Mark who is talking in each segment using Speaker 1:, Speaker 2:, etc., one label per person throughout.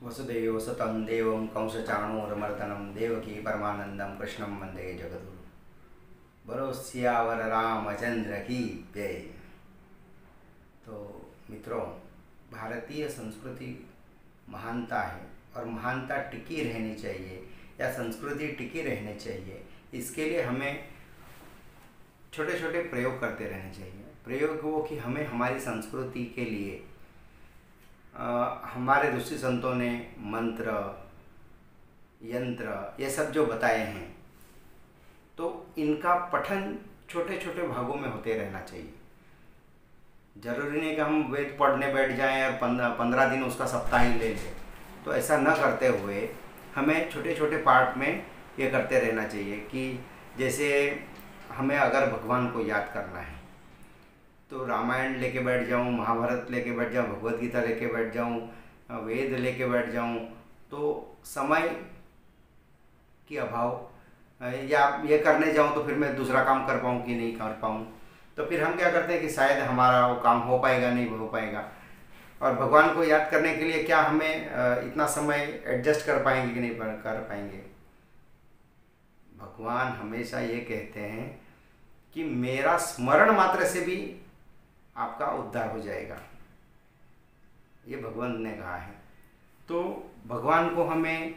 Speaker 1: वसुदेव सुतं देवं कंसचाणूरमर्दनं देवकी परमानंदम कृष्णं वंदे जगद्गुरु। बोलो सियावर रामचंद्र की जय। तो मित्रों, भारतीय संस्कृति महानता है और महानता टिकी रहनी चाहिए या संस्कृति टिकी रहनी चाहिए। इसके लिए हमें छोटे छोटे प्रयोग करते रहने चाहिए। प्रयोग वो कि हमें हमारी संस्कृति के लिए हमारे ऋषि संतों ने मंत्र यंत्र ये सब जो बताए हैं, तो इनका पठन छोटे छोटे भागों में होते रहना चाहिए। जरूरी नहीं कि हम वेद पढ़ने बैठ जाएं और 15 दिन उसका सप्ताह ही ले लें। तो ऐसा न करते हुए हमें छोटे छोटे पार्ट में ये करते रहना चाहिए कि जैसे हमें अगर भगवान को याद करना है तो रामायण लेके बैठ जाऊं, महाभारत लेके बैठ जाऊं, भगवत गीता लेके बैठ जाऊं, वेद लेके बैठ जाऊं, तो समय की अभाव या ये करने जाऊं तो फिर मैं दूसरा काम कर पाऊं कि नहीं कर पाऊं। तो फिर हम क्या करते हैं कि शायद हमारा वो काम हो पाएगा नहीं हो पाएगा। और भगवान को याद करने के लिए क्या हमें इतना समय एडजस्ट कर पाएंगे कि नहीं कर पाएंगे। भगवान हमेशा ये कहते हैं कि मेरा स्मरण मात्र से भी आपका उद्धार हो जाएगा, ये भगवान ने कहा है। तो भगवान को हमें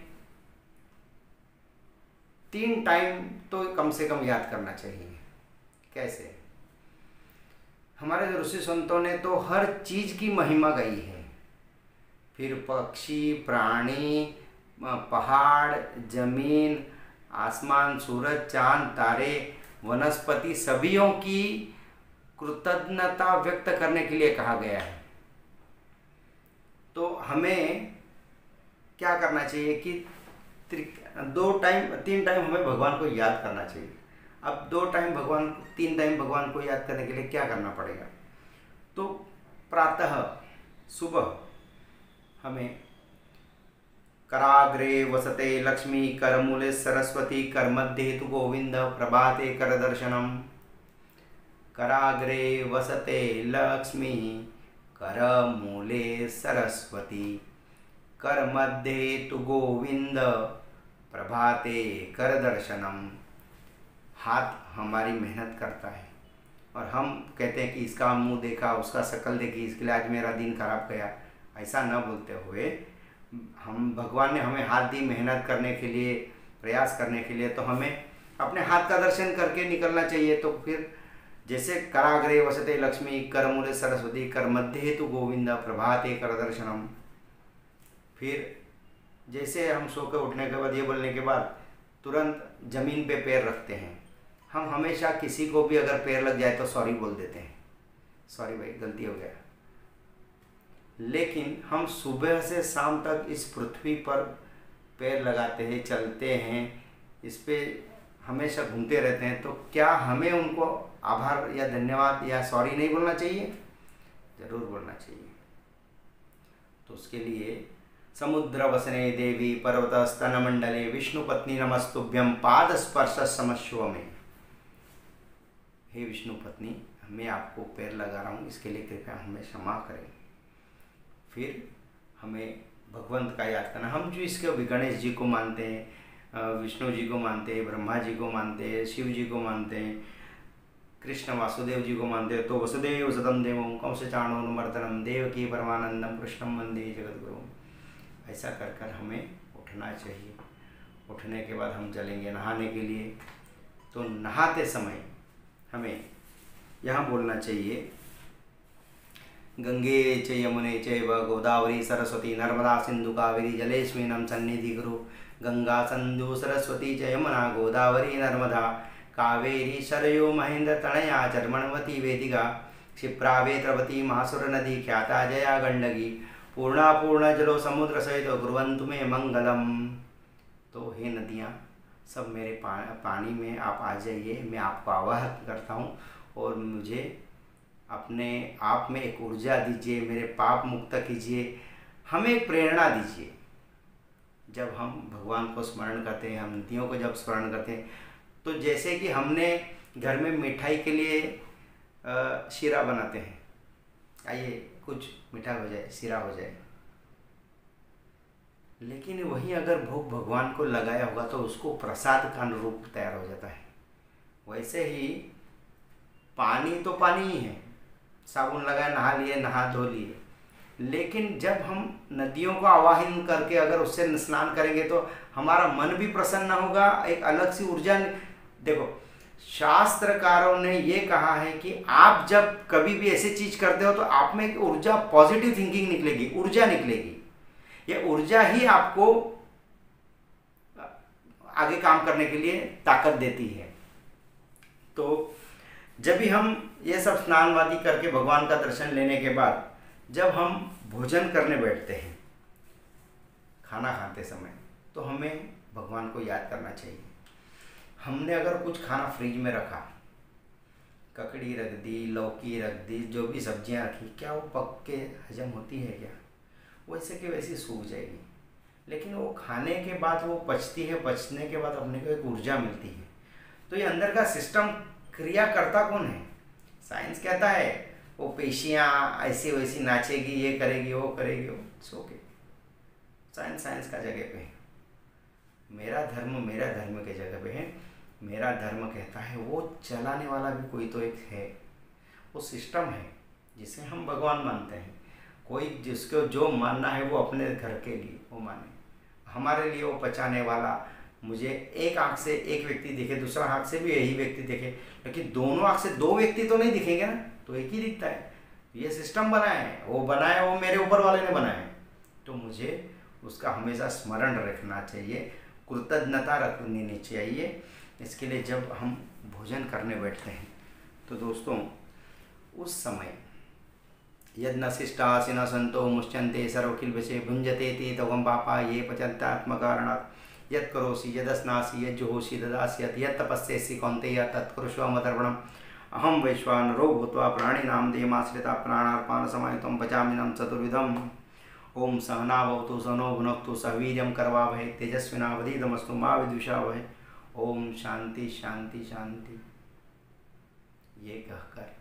Speaker 1: 3 टाइम तो कम से कम याद करना चाहिए। कैसे? हमारे ऋषि संतों ने तो हर चीज की महिमा गाई है। फिर पक्षी, प्राणी, पहाड़, जमीन, आसमान, सूरज, चांद, तारे, वनस्पति सभीयों की कृतज्ञता व्यक्त करने के लिए कहा गया है। तो हमें क्या करना चाहिए कि 3 टाइम हमें भगवान को याद करना चाहिए। अब 3 टाइम भगवान को याद करने के लिए क्या करना पड़ेगा? तो प्रातः सुबह हमें कराग्रे वसते लक्ष्मी, करमूले सरस्वती, करमध्ये तु गोविंद, प्रभाते करदर्शनम। कराग्रे वसते लक्ष्मी, करमूले सरस्वती, करमध्ये तु गोविंद, प्रभाते करदर्शनम। हाथ हमारी मेहनत करता है और हम कहते हैं कि इसका मुंह देखा, उसका शक्ल देखी, इसके लिए आज मेरा दिन खराब गया। ऐसा न बोलते हुए हम भगवान ने हमें हाथ दी मेहनत करने के लिए, प्रयास करने के लिए, तो हमें अपने हाथ का दर्शन करके निकलना चाहिए। तो फिर जैसे कराग्रे वसते लक्ष्मी, करमूले सरस्वती, करमध्ये तु गोविंद, प्रभाते करदर्शनम। फिर जैसे हम सो के उठने के बाद ये बोलने के बाद तुरंत जमीन पे पैर रखते हैं। हम हमेशा किसी को भी अगर पैर लग जाए तो सॉरी बोल देते हैं, सॉरी भाई गलती हो गया। लेकिन हम सुबह से शाम तक इस पृथ्वी पर पैर लगाते हैं, चलते हैं, इस पे हमेशा घूमते रहते हैं, तो क्या हमें उनको आभार या धन्यवाद या सॉरी नहीं बोलना चाहिए? जरूर बोलना चाहिए। तो उसके लिए समुद्र वसने देवी पर्वत स्तन मंडले विष्णु पत्नी नमस्तुभ्यम पाद स्पर्श समस्व में। हे विष्णु पत्नी, मैं आपको पैर लगा रहा हूँ, इसके लिए कृपया हमें क्षमा करें। फिर हमें भगवंत का याद करना। हम जो इसके गणेश जी को मानते हैं, विष्णु जी को मानते हैं, ब्रह्मा जी को मानते हैं, शिव जी को मानते हैं, कृष्ण वासुदेव जी को मानते हैं, तो वसुदेव सुतं देवं कंसचाणूरमर्दनं देवकी परमानंदम कृष्णं वंदे जगद्गुरुं। ऐसा कर कर हमें उठना चाहिए। उठने के बाद हम चलेंगे नहाने के लिए। तो नहाते समय हमें यहाँ बोलना चाहिए, गंगे च यमुने चैव गोदावरी सरस्वती नर्मदा सिंधु कावेरी जलेस्मिन् सन्निधि गुरु। गंगा सिंधु सरस्वती च यमुना गोदावरी नर्मदा कावेरी सरयो महेंद्र तनया चर्मणवती वेदिका। क्षिप्रा वेत्रवती महासुर नदी ख्याता जया गंडकी। पूर्णा पूर्ण जलो समुद्र सहित गुरुवंतु में मंगलम। तो हे नदियाँ, सब मेरे पानी में आप आ जाइए। मैं आपको आवाहन करता हूँ और मुझे अपने आप में एक ऊर्जा दीजिए, मेरे पाप मुक्त कीजिए, हमें एक प्रेरणा दीजिए। जब हम भगवान को स्मरण करते हैं, हम नदियों को जब स्मरण करते हैं, तो जैसे कि हमने घर में मिठाई के लिए शीरा बनाते हैं, आइए कुछ मीठा हो जाए, शीरा हो जाए, लेकिन वहीं अगर भोग भगवान को लगाया होगा तो उसको प्रसाद का अनुरूप तैयार हो जाता है। वैसे ही पानी तो पानी ही है, साबुन लगाए नहा लिए, नहा धो लिए, लेकिन जब हम नदियों को आवाहन करके अगर उससे स्नान करेंगे तो हमारा मन भी प्रसन्न होगा, एक अलग सी ऊर्जा। देखो, शास्त्रकारों ने ये कहा है कि आप जब कभी भी ऐसी चीज करते हो तो आप में एक ऊर्जा, पॉजिटिव थिंकिंग निकलेगी, ऊर्जा निकलेगी। ये ऊर्जा ही आपको आगे काम करने के लिए ताकत देती है। तो जब भी हम ये सब स्नानवादी करके भगवान का दर्शन लेने के बाद जब हम भोजन करने बैठते हैं, खाना खाते समय, तो हमें भगवान को याद करना चाहिए। हमने अगर कुछ खाना फ्रिज में रखा, ककड़ी रख दी, लौकी रख दी, जो भी सब्जियां रखी, क्या वो पक के हजम होती है क्या? वैसे कि वैसी सूख जाएगी। लेकिन वो खाने के बाद वो पचती है, पचने के बाद अपने को एक ऊर्जा मिलती है। तो ये अंदर का सिस्टम, क्रिया करता कौन है? साइंस कहता है वो पेशियाँ ऐसी वैसी नाचेगी, ये करेगी, वो करेगी, वो ओके, साइंस का जगह पे है। मेरा धर्म के जगह पे है। मेरा धर्म कहता है वो चलाने वाला भी कोई तो एक है, वो सिस्टम है जिसे हम भगवान मानते हैं। कोई जिसको जो मानना है वो अपने घर के लिए वो माने, हमारे लिए वो पचाने वाला। मुझे एक आँख से एक व्यक्ति दिखे, दूसरा आँख से भी यही व्यक्ति दिखे, लेकिन दोनों आँख से दो व्यक्ति तो नहीं दिखेंगे ना, तो एक ही दिखता है। ये सिस्टम बनाया है, वो बनाया, वो मेरे ऊपर वाले ने बनाया है, तो मुझे उसका हमेशा स्मरण रखना चाहिए, कृतज्ञता रखनी चाहिए। इसके लिए जब हम भोजन करने बैठते हैं तो दोस्तों, उस समय यद न शिष्टासि न संतो मुच्यन्ते सर्वकिल्बिषे भुंजते ते तवं पापा ये पचन्तात्मकारणात् यत् करोसि यदस्नासि यज्जुहोषि ददासि यत् तपस्यसि कौन्तेय तत्कुरुष्व मदर्पणम् अहं वैश्वानरो भूत्वा प्राणिनां देमाश्रिता प्राणार्पण समायुतं पचाम्यन्नं चतुर्विधम्। ओम सहना भवतु सहनो भुनक्तु सह वीर्यं करवावहै तेजस्विनावधीतमस्तु मा विद्विषावहै। ओम शांति शांति शांति। ये कहकर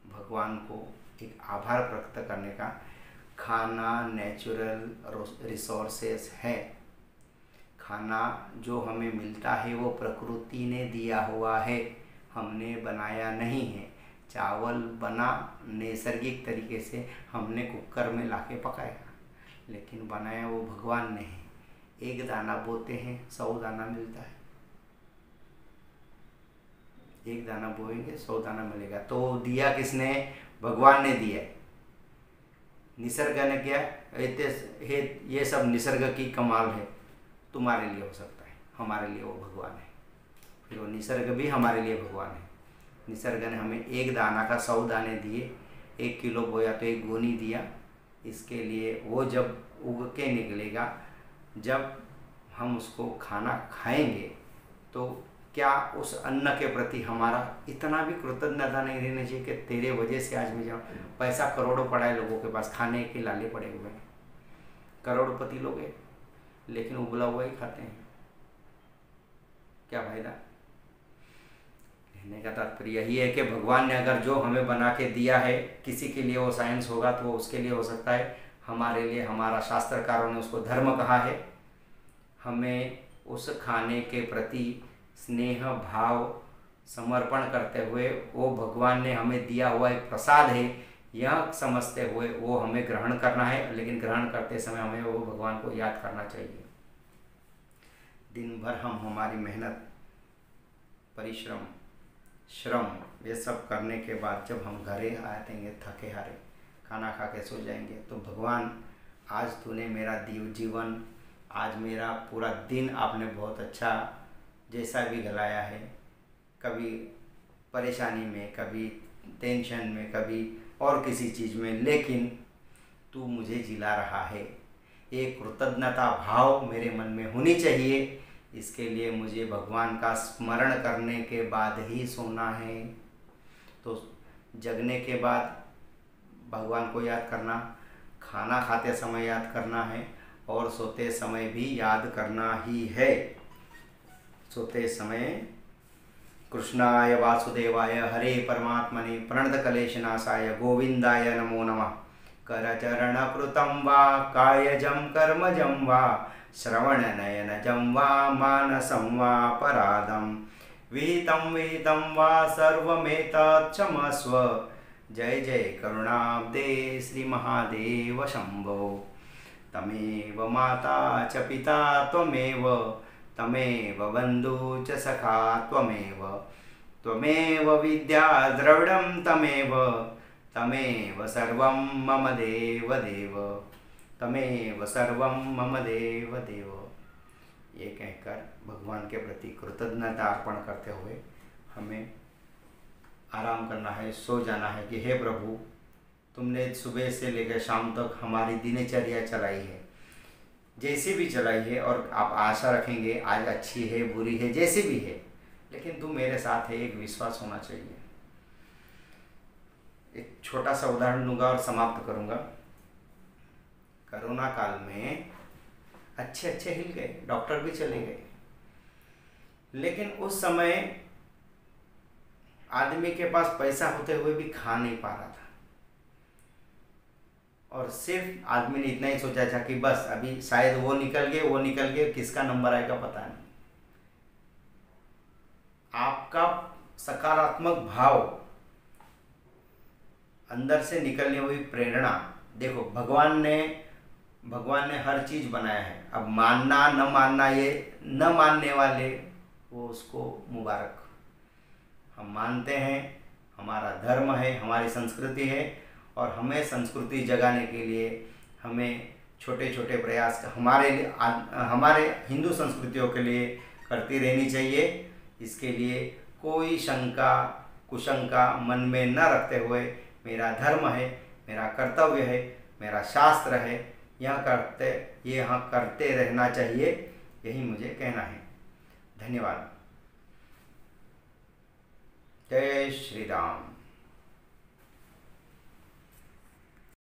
Speaker 1: भगवान को एक आभार प्रकट करने का, खाना नेचुरल रिसोर्सेस है। खाना जो हमें मिलता है वो प्रकृति ने दिया हुआ है, हमने बनाया नहीं है। चावल बना नैसर्गिक तरीके से, हमने कुकर में लाके पकाया, लेकिन बनाया वो भगवान ने है। एक दाना बोते हैं 100 दाना मिलता है, एक दाना बोएंगे 100 दाना मिलेगा। तो दिया किसने? भगवान ने दिया। निसर्ग ने क्या? ये सब निसर्ग की कमाल है, तुम्हारे लिए हो सकता है, हमारे लिए वो भगवान है। फिर वो निसर्ग भी हमारे लिए भगवान है। निसर्ग ने हमें एक दाना का 100 दाने दिए, 1 किलो बोया तो 1 गोनी दिया। इसके लिए वो जब उग के निकलेगा, जब हम उसको खाना खाएंगे, तो क्या उस अन्न के प्रति हमारा इतना भी कृतज्ञता नहीं रहनी चाहिए कि तेरे वजह से आज मैं जाऊँ। पैसा करोड़ों पड़ा है लोगों के पास, खाने के लाले पड़े हुए हैं, करोड़पति लोग हैं, लेकिन उबला हुआ ही खाते हैं। क्या फायदा? कहने का तात्पर्य यही है कि भगवान ने अगर जो हमें बना के दिया है, किसी के लिए वो साइंस होगा तो उसके लिए हो सकता है, हमारे लिए हमारा शास्त्रकारों ने उसको धर्म कहा है। हमें उस खाने के प्रति स्नेह भाव समर्पण करते हुए वो भगवान ने हमें दिया हुआ एक प्रसाद है, यह समझते हुए वो हमें ग्रहण करना है। लेकिन ग्रहण करते समय हमें वो भगवान को याद करना चाहिए। दिन भर हम हमारी मेहनत, परिश्रम, श्रम ये सब करने के बाद जब हम घरे आएंगे थके हारे, खाना खा के सो जाएंगे, तो भगवान आज तूने मेरा जीवन, आज मेरा पूरा दिन आपने बहुत अच्छा जैसा भी गलाया है, कभी परेशानी में, कभी टेंशन में, कभी और किसी चीज़ में, लेकिन तू मुझे जिला रहा है। एक कृतज्ञता भाव मेरे मन में होनी चाहिए। इसके लिए मुझे भगवान का स्मरण करने के बाद ही सोना है। तो जगने के बाद भगवान को याद करना, खाना खाते समय याद करना है, और सोते समय भी याद करना ही है। सोते समय कृष्णाय वासुदेवाय हरे परमात्मने प्रणत कलेशनाशाय गोविंदाय नमो नमः। करचरणकृतं वा कायजं कर्मजं वा श्रवणनयनजं वा मानसं वा पराधं विहितं वा सर्वमेतत् क्षमस्व। जय जय करुणाब्दे श्री महादेव शंभो। तमेव माता च पिता त्वमेव, तमेव बन्धु च सखा त्वमेव, त्वमेव विद्या द्रविडं तमेव, तमेव सर्वं मम देव देव, तमेव सर्वं मम देव देव। ये कहकर भगवान के प्रति कृतज्ञता अर्पण करते हुए हमें आराम करना है, सो जाना है कि हे प्रभु, तुमने सुबह से लेकर शाम तक हमारी दिनचर्या चलाई है, जैसी भी चलाई है, और आप आशा रखेंगे आज अच्छी है बुरी है जैसी भी है, लेकिन तुम मेरे साथ है, एक विश्वास होना चाहिए। एक छोटा सा उदाहरण दूंगा और समाप्त करूंगा। कोरोना काल में अच्छे हिल गए, डॉक्टर भी चले गए, लेकिन उस समय आदमी के पास पैसा होते हुए भी खा नहीं पा रहा था, और सिर्फ आदमी ने इतना ही सोचा था कि बस अभी शायद वो निकल गए, किसका नंबर आएगा पता नहीं। आपका सकारात्मक भाव, अंदर से निकलने हुई प्रेरणा, देखो भगवान ने हर चीज़ बनाया है। अब मानना न मानना, ये न मानने वाले वो उसको मुबारक। हम मानते हैं, हमारा धर्म है, हमारी संस्कृति है, और हमें संस्कृति जगाने के लिए हमें छोटे छोटे प्रयास हमारे हिंदू संस्कृतियों के लिए करती रहनी चाहिए। इसके लिए कोई शंका कुशंका मन में न रखते हुए, मेरा धर्म है, मेरा कर्तव्य है, मेरा शास्त्र है, यह करते रहना चाहिए, यही मुझे कहना है। धन्यवाद। जय श्री राम।